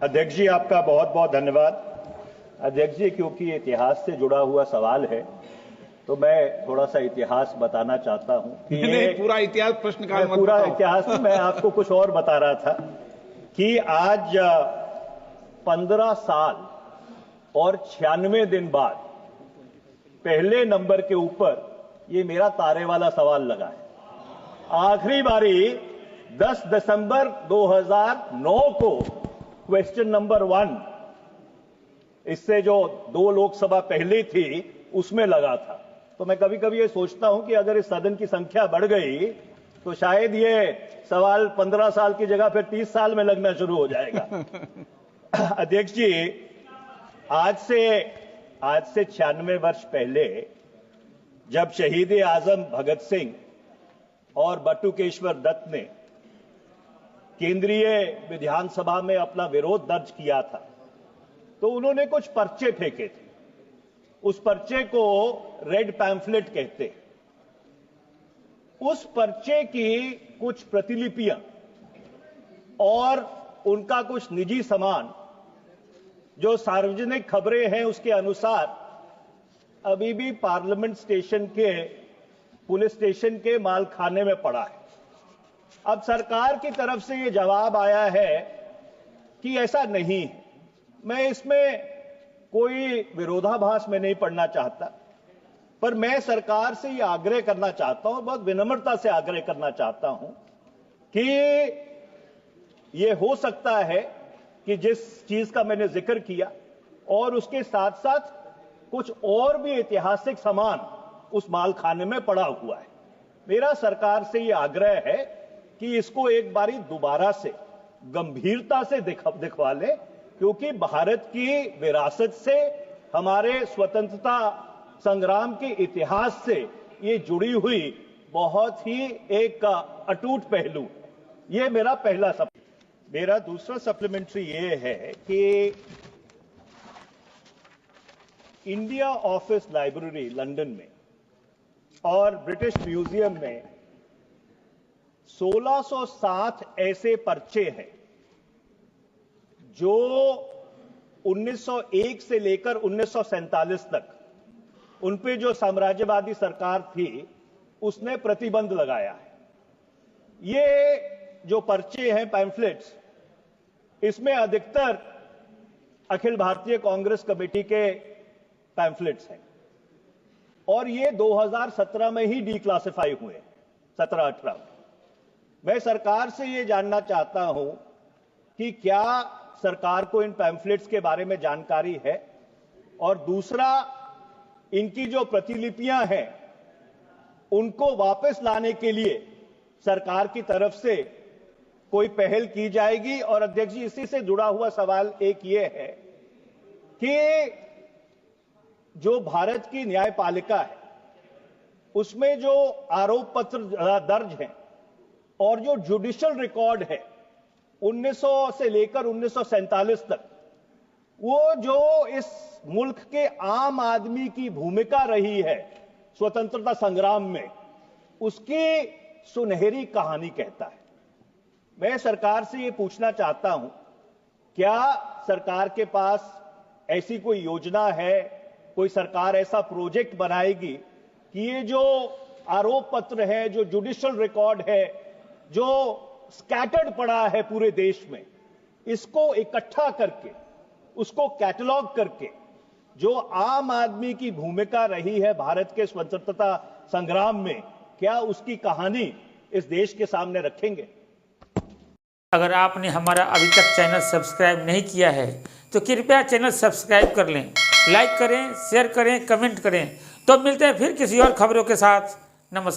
अध्यक्ष जी, आपका बहुत बहुत धन्यवाद। अध्यक्ष जी, क्योंकि इतिहास से जुड़ा हुआ सवाल है तो मैं थोड़ा सा इतिहास बताना चाहता हूं कि नहीं, पूरा इतिहास प्रश्नकाल मत पूरा बताओ। इतिहास नहीं, मैं आपको कुछ और बता रहा था कि आज 15 साल और 96 दिन बाद पहले नंबर के ऊपर ये मेरा तारे वाला सवाल लगा है। आखिरी बारी 10 दिसंबर 2009 को क्वेश्चन नंबर 1, इससे जो 2 लोकसभा पहले थी उसमें लगा था। तो मैं कभी कभी ये सोचता हूं कि अगर इस सदन की संख्या बढ़ गई तो शायद ये सवाल 15 साल की जगह फिर 30 साल में लगना शुरू हो जाएगा। अध्यक्ष जी, आज से 96 वर्ष पहले जब शहीद आजम भगत सिंह और बटुकेश्वर दत्त ने केंद्रीय विधानसभा में अपना विरोध दर्ज किया था तो उन्होंने कुछ पर्चे फेंके थे। उस पर्चे को रेड पैम्फलेट कहते हैं। उस पर्चे की कुछ प्रतिलिपियां और उनका कुछ निजी सामान जो सार्वजनिक खबरें हैं उसके अनुसार अभी भी पार्लियामेंट स्टेशन के पुलिस स्टेशन के मालखाने में पड़ा है। अब सरकार की तरफ से यह जवाब आया है कि ऐसा नहीं है। मैं इसमें कोई विरोधाभास में नहीं पड़ना चाहता, पर मैं सरकार से यह आग्रह करना चाहता हूं, बहुत विनम्रता से आग्रह करना चाहता हूं कि यह हो सकता है कि जिस चीज का मैंने जिक्र किया और उसके साथ साथ कुछ और भी ऐतिहासिक सामान उस मालखाने में पड़ा हुआ है। मेरा सरकार से यह आग्रह है कि इसको एक बारी दोबारा से गंभीरता से दिखवा ले, क्योंकि भारत की विरासत से, हमारे स्वतंत्रता संग्राम के इतिहास से ये जुड़ी हुई बहुत ही एक अटूट पहलू। ये मेरा पहला मेरा दूसरा सप्लीमेंट्री ये है कि इंडिया ऑफिस लाइब्रेरी लंदन में और ब्रिटिश म्यूजियम में 1607 ऐसे पर्चे हैं जो 1901 से लेकर 1947 तक उन पे जो साम्राज्यवादी सरकार थी उसने प्रतिबंध लगाया है। ये जो पर्चे हैं, पैम्फलेट्स, इसमें अधिकतर अखिल भारतीय कांग्रेस कमेटी के पैम्फलेट्स हैं और ये 2017 में ही डिक्लासिफाई हुए, 17-18 में। मैं सरकार से ये जानना चाहता हूं कि क्या सरकार को इन पैम्फलेट्स के बारे में जानकारी है, और दूसरा, इनकी जो प्रतिलिपियां हैं उनको वापस लाने के लिए सरकार की तरफ से कोई पहल की जाएगी। और अध्यक्ष जी, इसी से जुड़ा हुआ सवाल एक ये है कि जो भारत की न्यायपालिका है उसमें जो आरोप पत्र दर्ज हैं और जो जुडिशियल रिकॉर्ड है 1900 से लेकर 1947 तक, वो जो इस मुल्क के आम आदमी की भूमिका रही है स्वतंत्रता संग्राम में, उसकी सुनहरी कहानी कहता है। मैं सरकार से ये पूछना चाहता हूं, क्या सरकार के पास ऐसी कोई योजना है, कोई सरकार ऐसा प्रोजेक्ट बनाएगी कि ये जो आरोप पत्र है, जो जुडिशियल रिकॉर्ड है, जो स्कैटर्ड पड़ा है पूरे देश में, इसको इकट्ठा करके, उसको कैटलॉग करके, जो आम आदमी की भूमिका रही है भारत के स्वतंत्रता संग्राम में, क्या उसकी कहानी इस देश के सामने रखेंगे? अगर आपने हमारा अभी तक चैनल सब्सक्राइब नहीं किया है तो कृपया चैनल सब्सक्राइब कर लें, लाइक करें, शेयर करें, कमेंट करें। तो मिलते हैं फिर किसी और खबरों के साथ। नमस्कार।